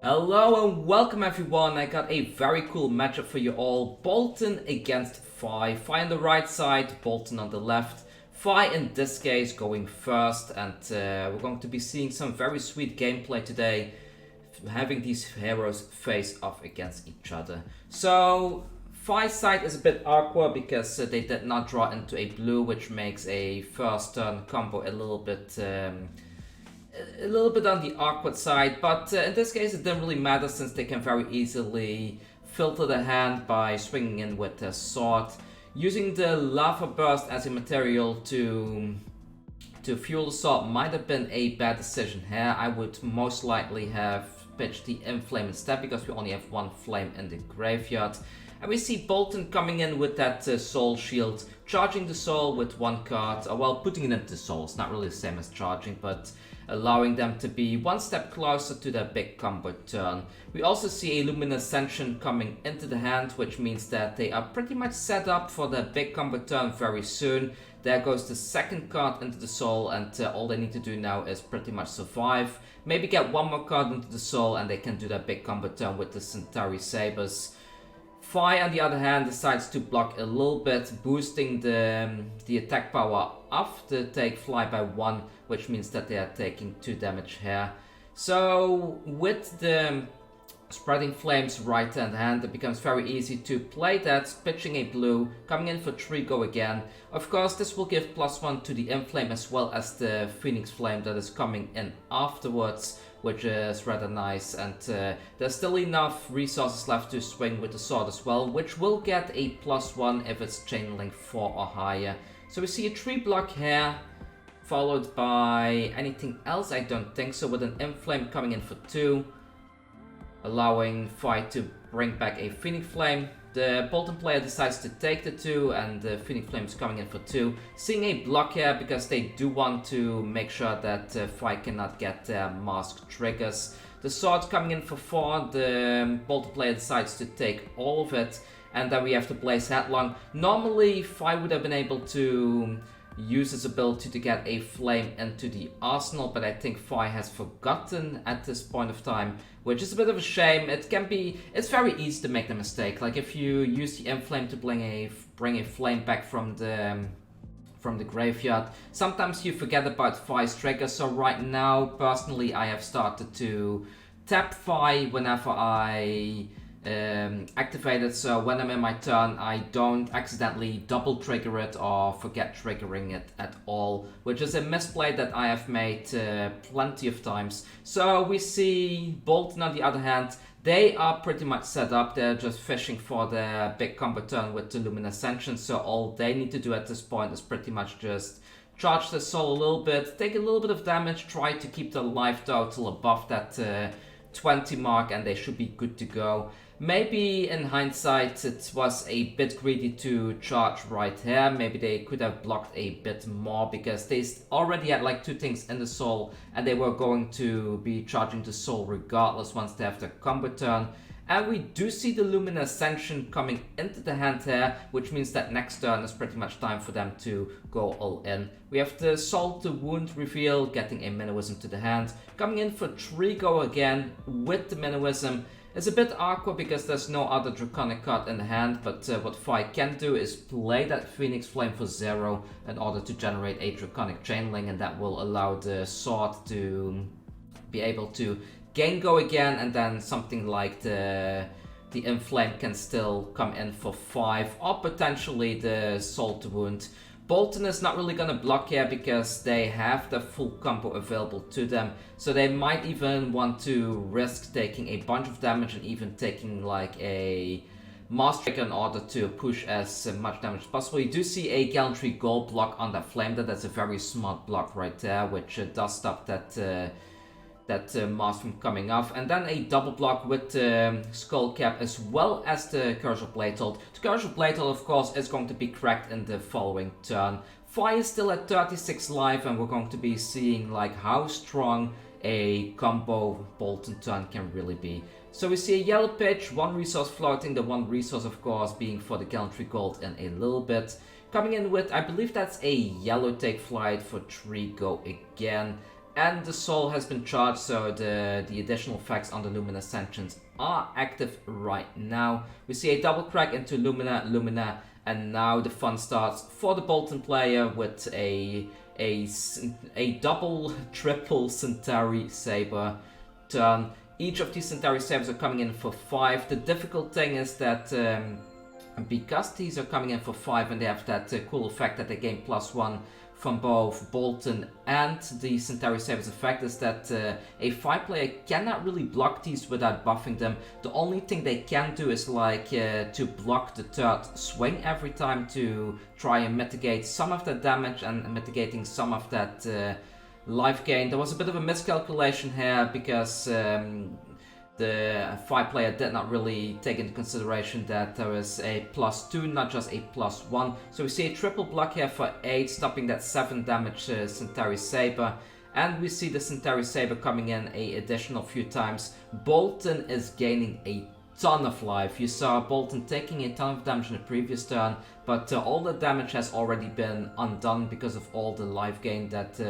Hello and welcome everyone. I got a very cool matchup for you all. Boltyn against FAB. FAB on the right side, Boltyn on the left. FAB in this case going first, and we're going to be seeing some very sweet gameplay today, having these heroes face off against each other. So FAB's side is a bit awkward because they did not draw into a blue, which makes a first turn combo a little bit on the awkward side, but in this case it didn't really matter since they can very easily filter the hand by swinging in with their sword. Using the lava burst as a material to fuel the sword might have been a bad decision here. I would most likely have pitched the inflame instead because we only have one flame in the graveyard. And we see Boltyn coming in with that soul shield, charging the soul with one card, well, putting it into soul. It's not really the same as charging, but allowing them to be one step closer to their big combo turn. We also see a Luminous Ascension coming into the hand, which means that they are pretty much set up for their big combo turn very soon. There goes the second card into the soul, and all they need to do now is pretty much survive. Maybe get one more card into the soul, and they can do their big combo turn with the Centauri Sabers. FAB, on the other hand, decides to block a little bit, boosting the attack power of the take fly by 1, which means that they are taking 2 damage here. So with the spreading flames right hand, it becomes very easy to play that, pitching a blue, coming in for 3 go again. Of course, this will give +1 to the inflame as well as the Phoenix Flame that is coming in afterwards, which is rather nice, and there's still enough resources left to swing with the sword as well, which will get a +1 if it's channeling 4 or higher. So we see a 3 block here, followed by anything else? I don't think so, with an inflame coming in for 2, allowing FAB to bring back a Phoenix Flame. The Boltyn player decides to take the 2, and the Phoenix Flame is coming in for 2. Seeing a block here because they do want to make sure that FAB cannot get their mask triggers. The sword coming in for 4, the Boltyn player decides to take all of it, and then we have the Blaze Headlong. Normally FAB would have been able to use his ability to get a flame into the arsenal, but I think FAB has forgotten at this point of time, which is a bit of a shame. It's very easy to make the mistake. Like if you use the inflame to bring a flame back from the graveyard, sometimes you forget about FAB's trigger. So right now, personally, I have started to tap FAB whenever I activate it, so when I'm in my turn I don't accidentally double trigger it or forget triggering it at all, which is a misplay that I have made plenty of times. So we see Boltyn on the other hand, they are pretty much set up. They're just fishing for their big combo turn with the Luminous Ascension, so all they need to do at this point is pretty much just charge the soul a little bit, take a little bit of damage, try to keep the life total above that 20 mark, and they should be good to go. Maybe in hindsight it was a bit greedy to charge right here. Maybe they could have blocked a bit more because they already had like 2 things in the soul, and they were going to be charging the soul regardless once they have their combo turn. And we do see the Luminous Ascension coming into the hand here, which means that next turn is pretty much time for them to go all in. We have the Salt to Wound reveal, getting a Minnowism to the hand, coming in for 3 go again with the Minnowism. It's a bit awkward because there's no other Draconic card in the hand, but what FAB can do is play that Phoenix Flame for 0 in order to generate a Draconic Chainlink, and that will allow the sword to be able to gain go again, and then something like the Inflame can still come in for 5, or potentially the Soul to Wound. Boltyn is not really gonna block here because they have the full combo available to them, so they might even want to risk taking a bunch of damage and even taking like a Mask Trigger in order to push as much damage as possible. You do see a Gallantry Gold block on that Flame. That's a very smart block right there, which does stop that mask from coming off, and then a double block with Skull Cap as well as the Curse of Bladetold. The Curse of Bladetold, of course, is going to be cracked in the following turn. FAB is still at 36 life, and we're going to be seeing like how strong a combo Boltyn turn can really be. So we see a yellow pitch, 1 resource floating, the 1 resource of course being for the Gallantry Gold in a little bit. Coming in with, I believe that's a yellow take flight for 3 go again. and the soul has been charged, so the additional effects on the Lumina Sentience are active right now. We see a double crack into Lumina, and now the fun starts for the Boltyn player with a double, triple Centauri Saber turn. Each of these Centauri Sabers are coming in for 5. The difficult thing is that because these are coming in for 5 and they have that cool effect that they gain +1 from both Boltyn and the Centauri Saber's effect, is that a 5 player cannot really block these without buffing them. The only thing they can do is like to block the third swing every time to try and mitigate some of that damage and mitigating some of that life gain. There was a bit of a miscalculation here because the 5 player did not really take into consideration that there is a +2, not just a +1. So we see a triple block here for 8, stopping that 7 damage Centauri Saber. And we see the Centauri Saber coming in a additional few times. Boltyn is gaining a ton of life. You saw Boltyn taking a ton of damage in the previous turn, but all the damage has already been undone because of all the life gain that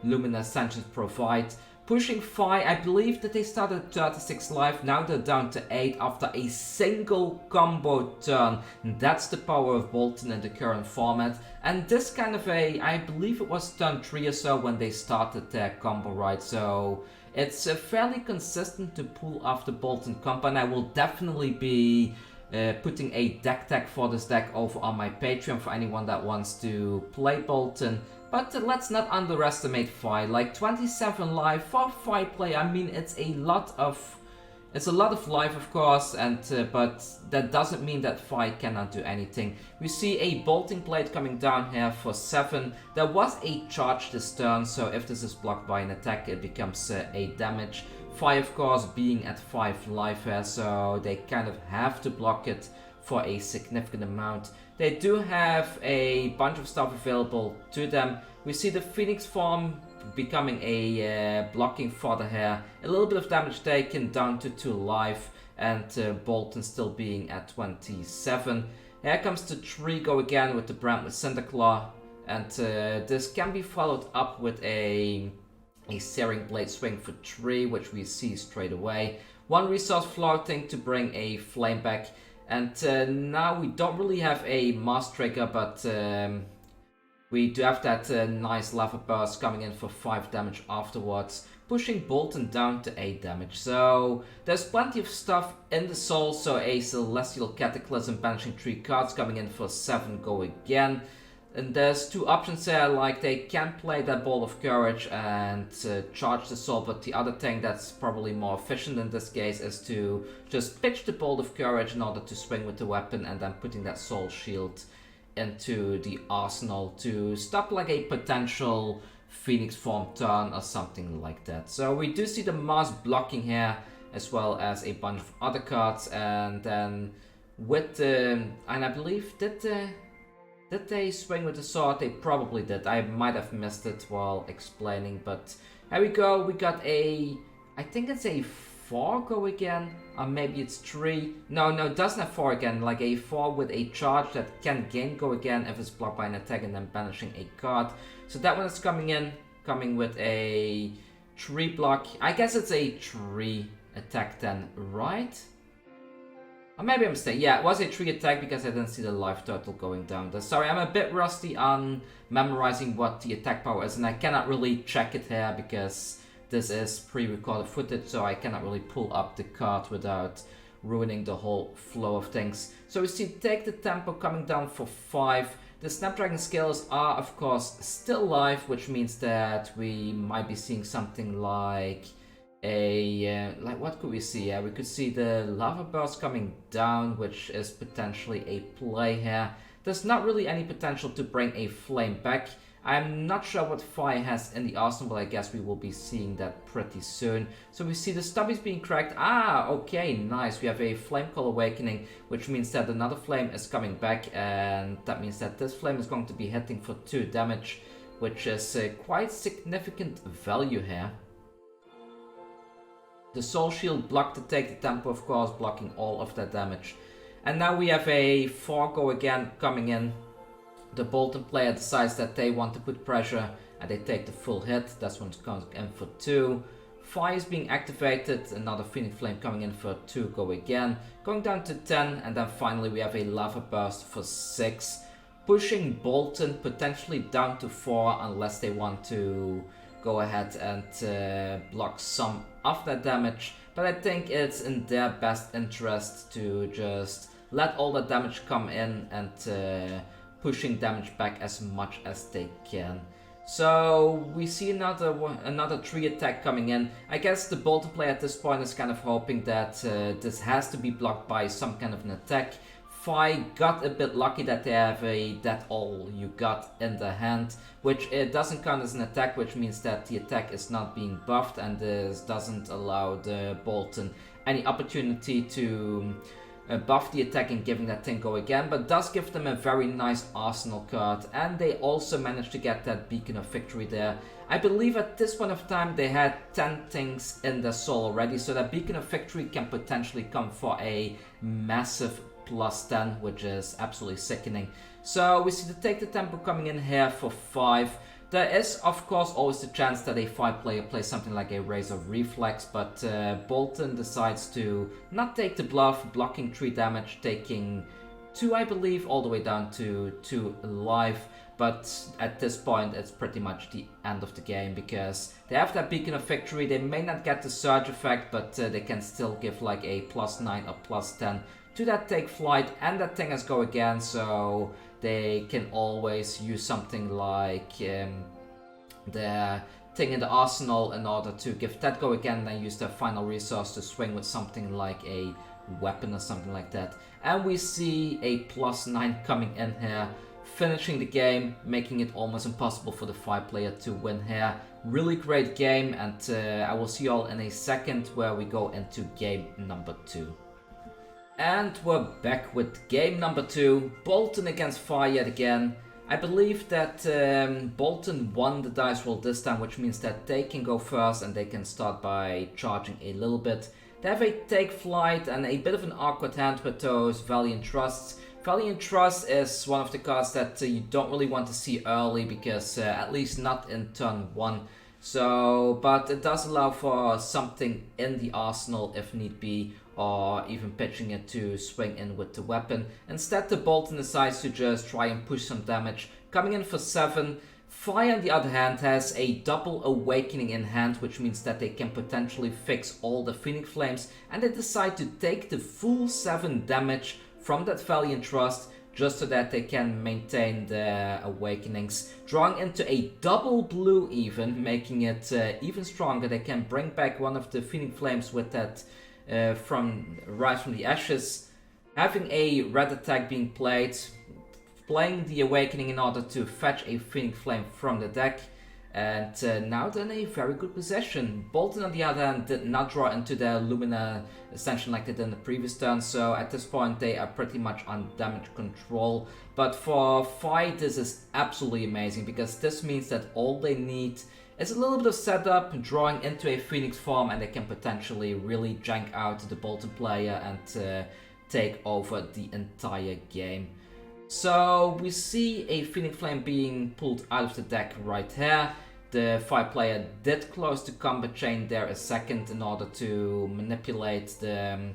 Lumina Sentience provide. Pushing Phi, I believe that they started at 36 life, now they're down to 8 after a single combo turn. And that's the power of Boltyn in the current format. And this kind of I believe it was turn 3 or so when they started their combo, right? So it's fairly consistent to pull off the Boltyn combo, and I will definitely be putting a deck tag for this deck over on my Patreon for anyone that wants to play Boltyn. But let's not underestimate Phi. Like 27 life for a Phi player, I mean it's a lot of life, of course, and but that doesn't mean that Phi cannot do anything. We see a Bolting Blade coming down here for 7. There was a charge this turn, so if this is blocked by an attack, it becomes a damage. Phi, of course, being at 5 life here, so they kind of have to block it for a significant amount. They do have a bunch of stuff available to them. We see the Phoenix form becoming a blocking fodder here. A little bit of damage taken, down to 2 life, and Boltyn still being at 27. Here comes the tree go again with the brand with Cinderclaw, and this can be followed up with a Searing Blade swing for 3, which we see straight away. 1 resource floating to bring a flame back. And now we don't really have a mass trigger, but we do have that nice lava burst coming in for 5 damage afterwards, pushing Boltyn down to 8 damage. So there's plenty of stuff in the soul, so a Celestial Cataclysm banishing 3 cards coming in for 7 go again. And there's 2 options here, like they can play that Ball of Courage and charge the soul, but the other thing that's probably more efficient in this case is to just pitch the Ball of Courage in order to swing with the weapon and then putting that soul shield into the arsenal to stop like a potential Phoenix form turn or something like that. So we do see the mass blocking here as well as a bunch of other cards, and then with the, and I believe did they swing with the sword? They probably did. I might have missed it while explaining, but here we go. We got a, I think it's a 4 go again, or maybe it's 3. No, it doesn't have 4 again, like a 4 with a charge that can gain go again if it's blocked by an attack and then banishing a card. So that one is coming with a 3 block. I guess it's a 3 attack then, right? Or maybe I'm mistaken. Yeah, it was a 3 attack because I didn't see the life total going down there. Sorry, I'm a bit rusty on memorizing what the attack power is, and I cannot really check it here because this is pre-recorded footage, so I cannot really pull up the card without ruining the whole flow of things. So we see Take the Tempo coming down for 5. The Snapdragon Scales are, of course, still live, which means that we might be seeing something like like what could we see? We could see the Lava Burst coming down, which is potentially a play here. There's not really any potential to bring a flame back. I'm not sure what Phi has in the arsenal, but I guess we will be seeing that pretty soon. So we see the stubbies being cracked. Ah, okay, nice. We have a Flame Call Awakening, which means that another flame is coming back, and that means that this flame is going to be hitting for 2 damage, which is quite significant value here. The Soul Shield blocked to Take the Tempo, of course, blocking all of that damage. And now we have a 4 go again coming in. The Boltyn player decides that they want to put pressure and they take the full hit. That's when it comes in for 2. Fire is being activated, another Phoenix Flame coming in for 2, go again, going down to 10, and then finally we have a Lava Burst for 6, pushing Boltyn potentially down to 4 unless they want to go ahead and block some of that damage. But I think it's in their best interest to just let all the damage come in and pushing damage back as much as they can. So we see another 3 attack coming in. I guess the Boltyn player at this point is kind of hoping that this has to be blocked by some kind of an attack. Fi got a bit lucky that they have a That All You Got in the hand, which it doesn't count as an attack, which means that the attack is not being buffed, and this doesn't allow the Boltyn any opportunity to buff the attack and giving that thing go again, but does give them a very nice arsenal card, and they also managed to get that Beacon of Victory there. I believe at this point of time they had 10 things in their soul already, so that Beacon of Victory can potentially come for a massive +10, which is absolutely sickening. So we see the Take the Tempo coming in here for 5. There is of course always the chance that a 5 player plays something like a Razor Reflex, but Boltyn decides to not take the bluff, blocking 3 damage, taking 2 I believe, all the way down to 2 alive. But at this point it's pretty much the end of the game, because they have that Beacon of Victory. They may not get the Surge effect, but they can still give like a +9 or +10 to that Take Flight, and that thing has go again, so they can always use something like the thing in the arsenal in order to give that go again, and then use their final resource to swing with something like a weapon or something like that. And we see a +9 coming in here, finishing the game, making it almost impossible for the 5 player to win here. Really great game, and I will see you all in a second where we go into game number 2. And we're back with game number 2, Boltyn against Fire yet again. I believe that Boltyn won the dice roll this time, which means that they can go first and they can start by charging a little bit. They have a Take Flight and a bit of an awkward hand with those Valiant Trusts. Valiant Trust is one of the cards that you don't really want to see early, because at least not in turn 1. So, but it does allow for something in the arsenal if need be, or even pitching it to swing in with the weapon. Instead, the Boltyn decides to just try and push some damage, coming in for 7. Fire, on the other hand, has a double Awakening in hand, which means that they can potentially fix all the Phoenix Flames, and they decide to take the full 7 damage from that Valiant Trust, just so that they can maintain the Awakenings, drawing into a double blue even, making it even stronger. They can bring back one of the Phoenix Flames with that from Rise from the Ashes, having a red attack being played, playing the Awakening in order to fetch a Phoenix Flame from the deck, and now they're in a very good position. Boltyn, on the other hand, did not draw into their Lumina Ascension like they did in the previous turn, so at this point they are pretty much on damage control. But for Fight, this is absolutely amazing, because this means that all they need is a little bit of setup, drawing into a Phoenix form, and they can potentially really jank out the Boltyn player and take over the entire game. So we see a Phoenix Flame being pulled out of the deck right here. The 5 player did close the combat chain there a second in order to manipulate the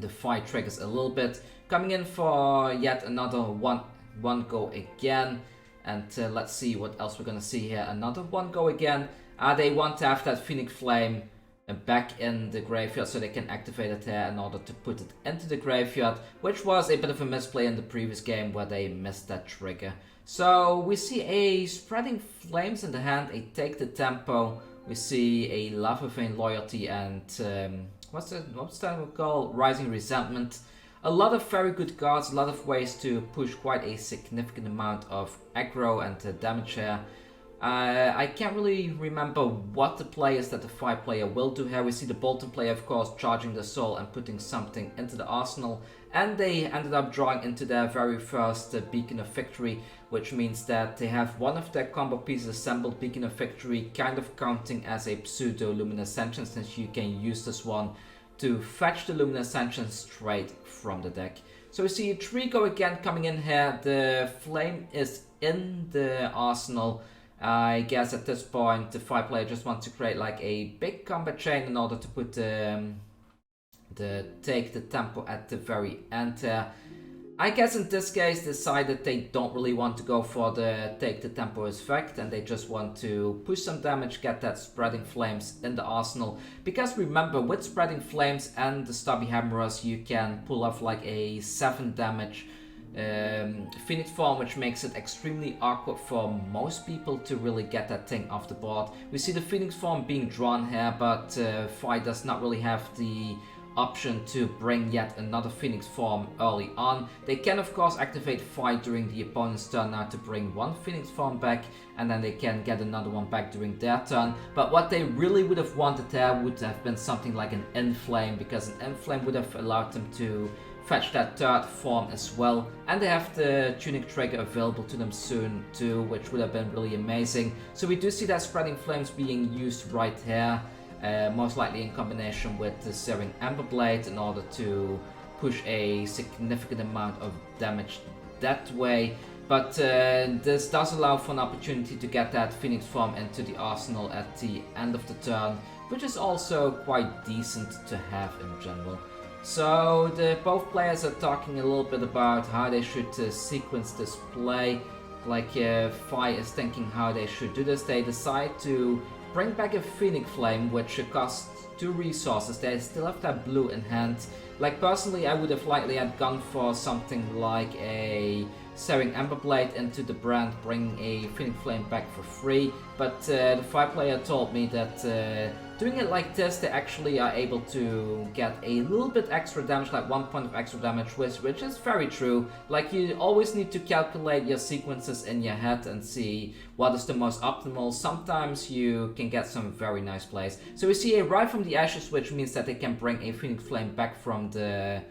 5 triggers a little bit. Coming in for yet another one go again. And let's see what else we're gonna see here. Another one go again. They want to have that Phoenix Flame back in the graveyard, so they can activate it here in order to put it into the graveyard, which was a bit of a misplay in the previous game where they missed that trigger. So we see a Spreading Flames in the hand, a Take the Tempo. We see a Lava Vein Loyalty and what's that called? Rising Resentment. A lot of very good cards, a lot of ways to push quite a significant amount of aggro and damage here. I can't really remember what the play is that the 5 player will do here. We see the Boltyn player, of course, charging the soul and putting something into the arsenal. And they ended up drawing into their very first Beacon of Victory, which means that they have one of their combo pieces assembled, Beacon of Victory, kind of counting as a pseudo Luminous Ascension, since you can use this one to fetch the Luminous Ascension straight from the deck. So we see a 3 go again coming in here. The flame is in the arsenal. I guess at this point the 5 player just wants to create like a big combat chain in order to put the take the tempo at the very end there. I guess in this case decided they don't really want to go for the take the tempo effect, and they just want to push some damage, get that spreading flames in the arsenal. Because remember, with spreading flames and the stubby hammerers you can pull off like a 7 damage Phoenix form, which makes it extremely awkward for most people to really get that thing off the board. We see the Phoenix form being drawn here, but FAI does not really have the option to bring yet another Phoenix form early on. They can of course activate FAI during the opponent's turn now to bring one Phoenix form back, and then they can get another one back during their turn. But what they really would have wanted there would have been something like an Inflame, because an Inflame would have allowed them to fetch that third form as well, and they have the Tunic trigger available to them soon too, which would have been really amazing. So we do see that Spreading Flames being used right here, most likely in combination with the Searing Ember Blade in order to push a significant amount of damage that way. But this does allow for an opportunity to get that Phoenix form into the arsenal at the end of the turn, which is also quite decent to have in general. So both players are talking a little bit about how they should sequence this play. Like FAI is thinking how they should do this. They decide to bring back a Phoenix Flame, which costs 2 resources. They still have that blue in hand. Like personally, I would have likely had gone for something like a Searing Ember Blade into the brand, bringing a Phoenix Flame back for free. But the 5 player told me that doing it like this, they actually are able to get a little bit extra damage, like 1 point of extra damage, which is very true. Like, you always need to calculate your sequences in your head and see what is the most optimal. Sometimes you can get some very nice plays. So we see a Rise from the Ashes, which means that they can bring a Phoenix Flame back from the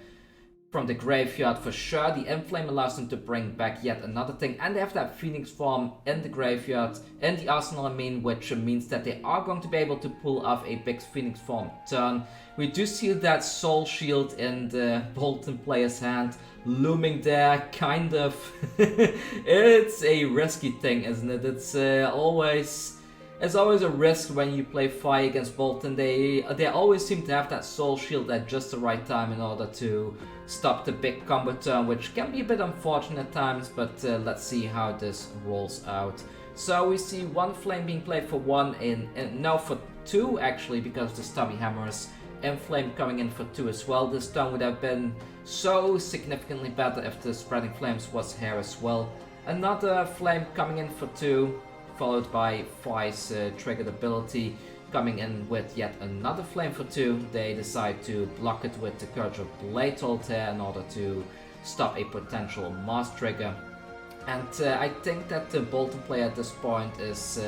graveyard for sure. The Inflame allows them to bring back yet another thing, and they have that Phoenix form in the graveyard, in the arsenal I mean, which means that they are going to be able to pull off a big Phoenix form turn. We do see that Soul Shield in the Boltyn player's hand, looming there, kind of. It's a risky thing, isn't it? It's always a risk when you play FAI against Boltyn. They always seem to have that Soul Shield at just the right time in order to stop the big combo turn, which can be a bit unfortunate at times, but let's see how this rolls out. So we see 1 flame being played for 1, no, for 2 actually, because the Stubby Hammers. Inflame coming in for 2 as well. This turn would have been so significantly better if the Spreading Flames was here as well. Another flame coming in for 2, followed by FAI's triggered ability coming in with yet another flame for 2. They decide to block it with the Courage of Blade Hold here in order to stop a potential Mars trigger. And I think that the Boltyn player at this point is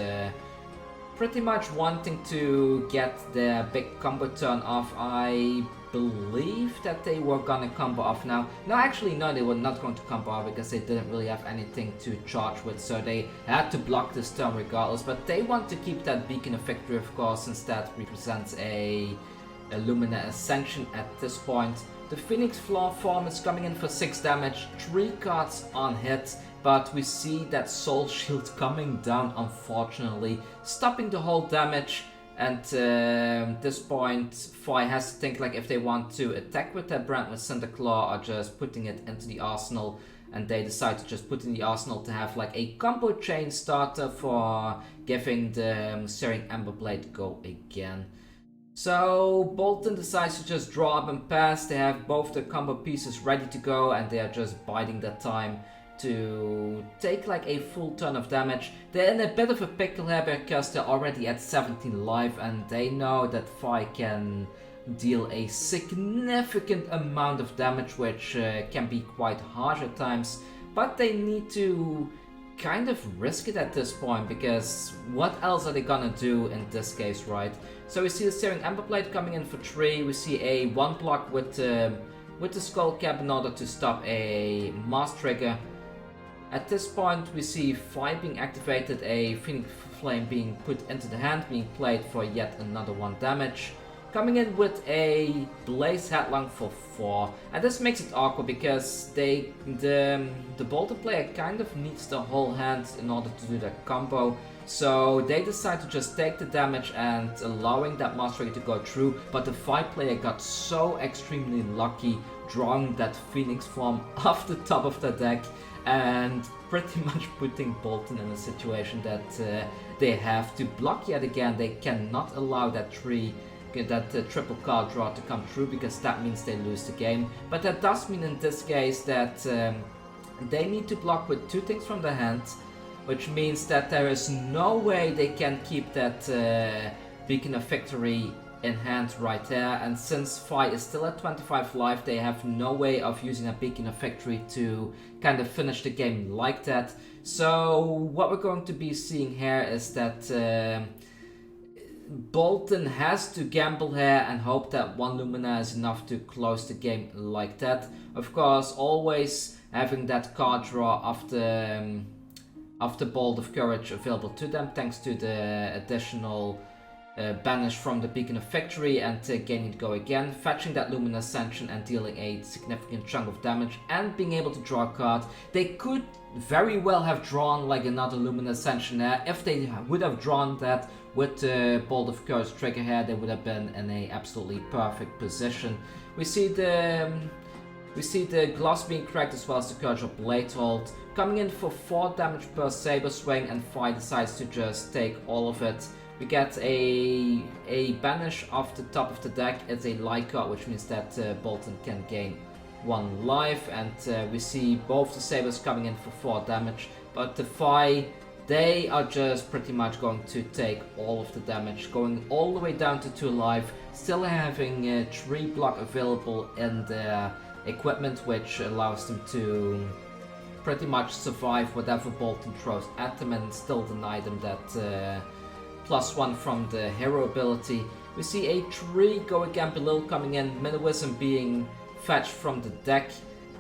pretty much wanting to get their big combo turn off. I believe that they were gonna combo off now. No, actually no, they were not going to combo off because they didn't really have anything to charge with, so they had to block this turn regardless. But they want to keep that Beacon of Victory, of course, since that represents a Lumina Ascension at this point. The Phoenix form is coming in for 6 damage, 3 cards on hit, but we see that Soul Shield coming down, unfortunately, stopping the whole damage. And this point, FAI has to think like if they want to attack with that brand with Cinder Claw or just putting it into the arsenal. And they decide to just put in the arsenal to have like a combo chain starter for giving the Searing Ember Blade go again. So Boltyn decides to just draw up and pass. They have both the combo pieces ready to go, and they are just biding their time to take like a full ton of damage. They're in a bit of a pickle here because they're already at 17 life, and they know that FAI can deal a significant amount of damage, which can be quite harsh at times. But they need to kind of risk it at this point, because what else are they gonna do in this case, right? So we see the Searing Ember Blade coming in for 3. We see a 1 block with the Skull Cap in order to stop a Mars trigger. At this point we see FAI being activated, a Phoenix Flame being put into the hand, being played for yet another 1 damage. Coming in with a Blaze Headlong for 4. And this makes it awkward because the Boltyn player kind of needs the whole hand in order to do that combo. So they decide to just take the damage and allowing that Master Ray to go through, but the FAB player got so extremely lucky drawing that Phoenix form off the top of the deck and pretty much putting Boltyn in a situation that they have to block yet again. They cannot allow that triple card draw to come through, because that means they lose the game. But that does mean in this case that they need to block with 2 things from the hand, which means that there is no way they can keep that Beacon of Victory in hand right there. And since Fi is still at 25 life, they have no way of using a Beacon of Victory to kind of finish the game like that. So what we're going to be seeing here is that Boltyn has to gamble here and hope that 1 Lumina is enough to close the game like that. Of course, always having that card draw after Bolt of Courage available to them, thanks to the additional banish from the Beacon of Victory and gaining to go again, fetching that Lumina Ascension and dealing a significant chunk of damage and being able to draw a card. They could very well have drawn like another Lumina Ascension there. If they would have drawn that with the Bolt of Courage trigger here, they would have been in a absolutely perfect position. We see the gloves being cracked as well as the Courage of Blade Hold, coming in for 4 damage per Saber Swing, and Fi decides to just take all of it. We get a banish off the top of the deck. It's a light card, which means that Boltyn can gain 1 life, and we see both the Sabers coming in for 4 damage, but the Fi, they are just pretty much going to take all of the damage, going all the way down to 2 life, still having 3 block available in their equipment, which allows them to pretty much survive whatever Boltyn throws at them and still deny them that +1 from the hero ability. We see a 3 go again below coming in, Minnowism being fetched from the deck,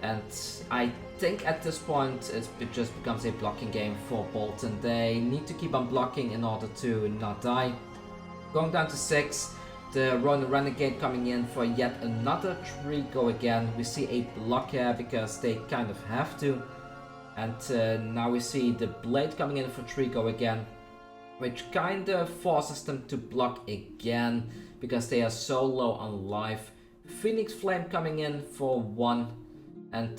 and I think at this point it just becomes a blocking game for Boltyn. They need to keep on blocking in order to not die. Going down to 6, the Ronin Renegade coming in for yet another 3 go again. We see a block here because they kind of have to, and now we see the Blade coming in for 3 go again, which kind of forces them to block again because they are so low on life. Phoenix Flame coming in for 1, and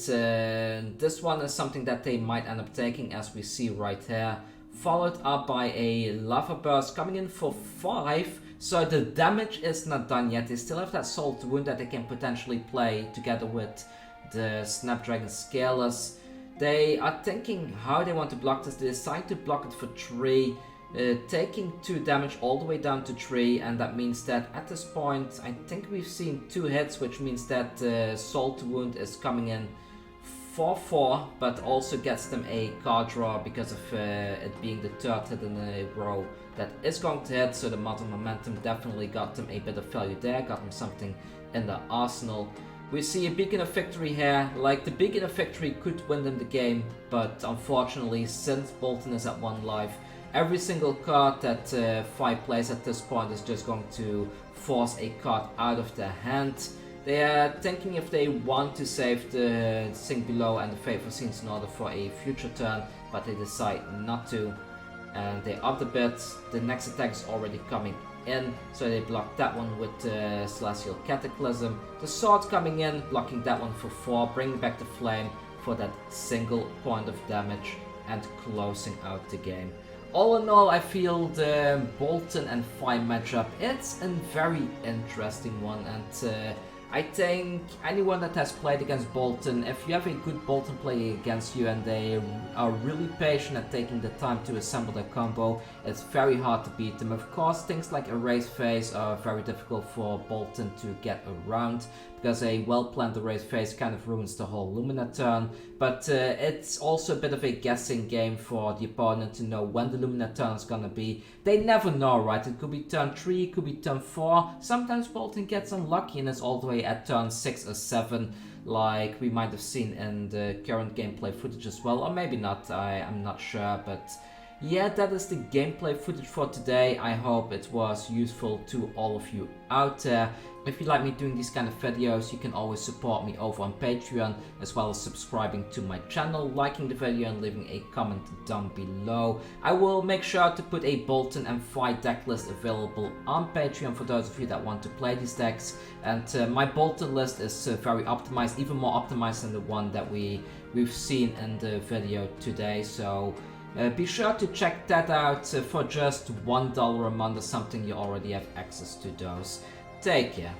this one is something that they might end up taking, as we see right here, followed up by a Lava Burst coming in for 5. So the damage is not done yet. They still have that Soul to Wound that they can potentially play together with the Snapdragon Scalers. They are thinking how they want to block this. They decide to block it for 3, taking 2 damage all the way down to 3, and that means that at this point I think we've seen 2 hits, which means that Soul to Wound is coming in for 4, but also gets them a card draw because of it being the 3rd hit in a row that is going to hit. So the Modern Momentum definitely got them a bit of value there, got them something in the arsenal. We see a Beacon of Victory here. Like, the Beacon of Victory could win them the game, but unfortunately, since Boltyn is at 1 life, every single card that Fi plays at this point is just going to force a card out of their hand. They are thinking if they want to save the Sink Below and the Favor Scenes in order for a future turn, but they decide not to. And they up the bit. The next attack is already coming in, so they block that one with the Celestial Cataclysm. The Sword coming in, blocking that one for 4, bringing back the Flame for that single point of damage and closing out the game. All in all, I feel the Boltyn and Fi matchup, it's a very interesting one, and I think anyone that has played against Boltyn, if you have a good Boltyn player against you and they are really patient at taking the time to assemble their combo, it's very hard to beat them. Of course, things like Erase Phase are very difficult for Boltyn to get around, because a well-planned Erase Phase kind of ruins the whole Lumina turn, but it's also a bit of a guessing game for the opponent to know when the Lumina turn is gonna be. They never know, right? It could be turn 3, it could be turn 4, sometimes Boltyn gets unlucky and is all the way at turn 6 or 7, like we might have seen in the current gameplay footage as well, or maybe not, I'm not sure, but yeah, that is the gameplay footage for today. I hope it was useful to all of you out there. If you like me doing these kind of videos, you can always support me over on Patreon, as well as subscribing to my channel, liking the video and leaving a comment down below. I will make sure to put a Boltyn and FAB deck list available on Patreon for those of you that want to play these decks. And my Boltyn list is very optimized, even more optimized than the one that we've seen in the video today. So be sure to check that out. For just $1 a month or something, you already have access to those. Take care.